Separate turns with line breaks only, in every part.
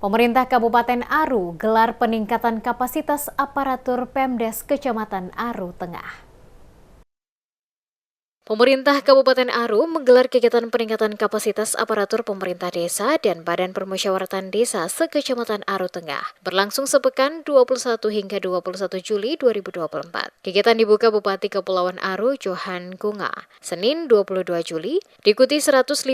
Pemerintah Kabupaten Aru gelar peningkatan kapasitas aparatur Pemdes Kecamatan Aru Tengah. Pemerintah Kabupaten Aru menggelar kegiatan peningkatan kapasitas aparatur pemerintah desa dan Badan Permusyawaratan Desa se-Kecamatan Aru Tengah berlangsung sepekan 21 hingga 21 Juli 2024. Kegiatan dibuka Bupati Kepulauan Aru Johan Gunga Senin 22 Juli, diikuti 154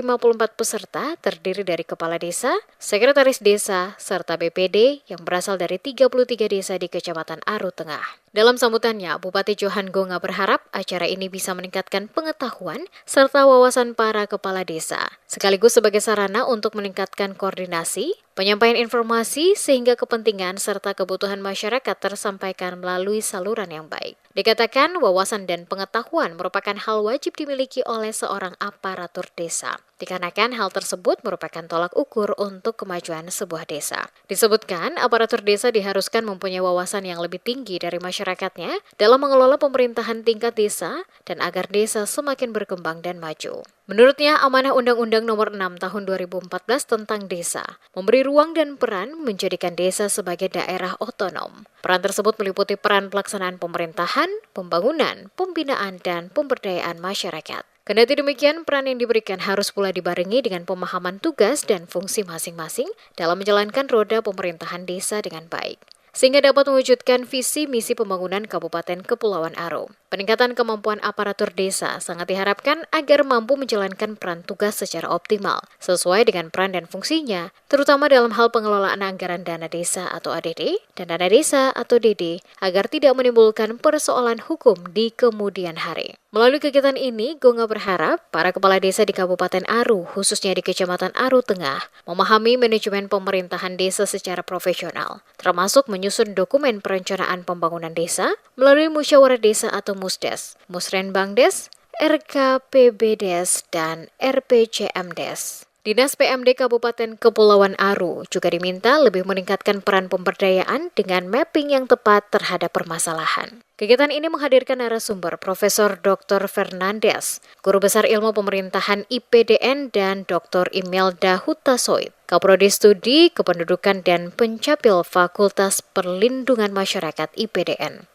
peserta terdiri dari Kepala Desa, Sekretaris Desa, serta BPD yang berasal dari 33 desa di Kecamatan Aru Tengah. Dalam sambutannya, Bupati Johan Gunga berharap acara ini bisa meningkatkan pengetahuan serta wawasan para kepala desa, sekaligus sebagai sarana untuk meningkatkan koordinasi, penyampaian informasi sehingga kepentingan serta kebutuhan masyarakat tersampaikan melalui saluran yang baik. Dikatakan wawasan dan pengetahuan merupakan hal wajib dimiliki oleh seorang aparatur desa, dikarenakan hal tersebut merupakan tolak ukur untuk kemajuan sebuah desa. Disebutkan, aparatur desa diharuskan mempunyai wawasan yang lebih tinggi dari masyarakatnya dalam mengelola pemerintahan tingkat desa dan agar desa semakin berkembang dan maju. Menurutnya, amanah Undang-Undang Nomor 6 Tahun 2014 tentang desa memberi ruang dan peran menjadikan desa sebagai daerah otonom. Peran tersebut meliputi peran pelaksanaan pemerintahan, pembangunan, pembinaan, dan pemberdayaan masyarakat. Kendati demikian, peran yang diberikan harus pula dibarengi dengan pemahaman tugas dan fungsi masing-masing dalam menjalankan roda pemerintahan desa dengan baik, sehingga dapat mewujudkan visi misi pembangunan Kabupaten Kepulauan Aru. Peningkatan kemampuan aparatur desa sangat diharapkan agar mampu menjalankan peran tugas secara optimal, sesuai dengan peran dan fungsinya, terutama dalam hal pengelolaan anggaran dana desa atau ADD dan dana desa atau DD, agar tidak menimbulkan persoalan hukum di kemudian hari. Melalui kegiatan ini, Gunga berharap para kepala desa di Kabupaten Aru, khususnya di Kecamatan Aru Tengah, memahami manajemen pemerintahan desa secara profesional, termasuk menyusun dokumen perencanaan pembangunan desa melalui musyawarah desa atau Musdes, Musrenbangdes, RKPBdes, dan RPCMdes. Dinas PMD Kabupaten Kepulauan Aru juga diminta lebih meningkatkan peran pemberdayaan dengan mapping yang tepat terhadap permasalahan. Kegiatan ini menghadirkan narasumber Profesor Dr. Fernandes, Guru Besar Ilmu Pemerintahan IPDN, dan Dr. Imelda Hutasoid, Kaprodi Studi Kependudukan dan Pencapil Fakultas Perlindungan Masyarakat IPDN.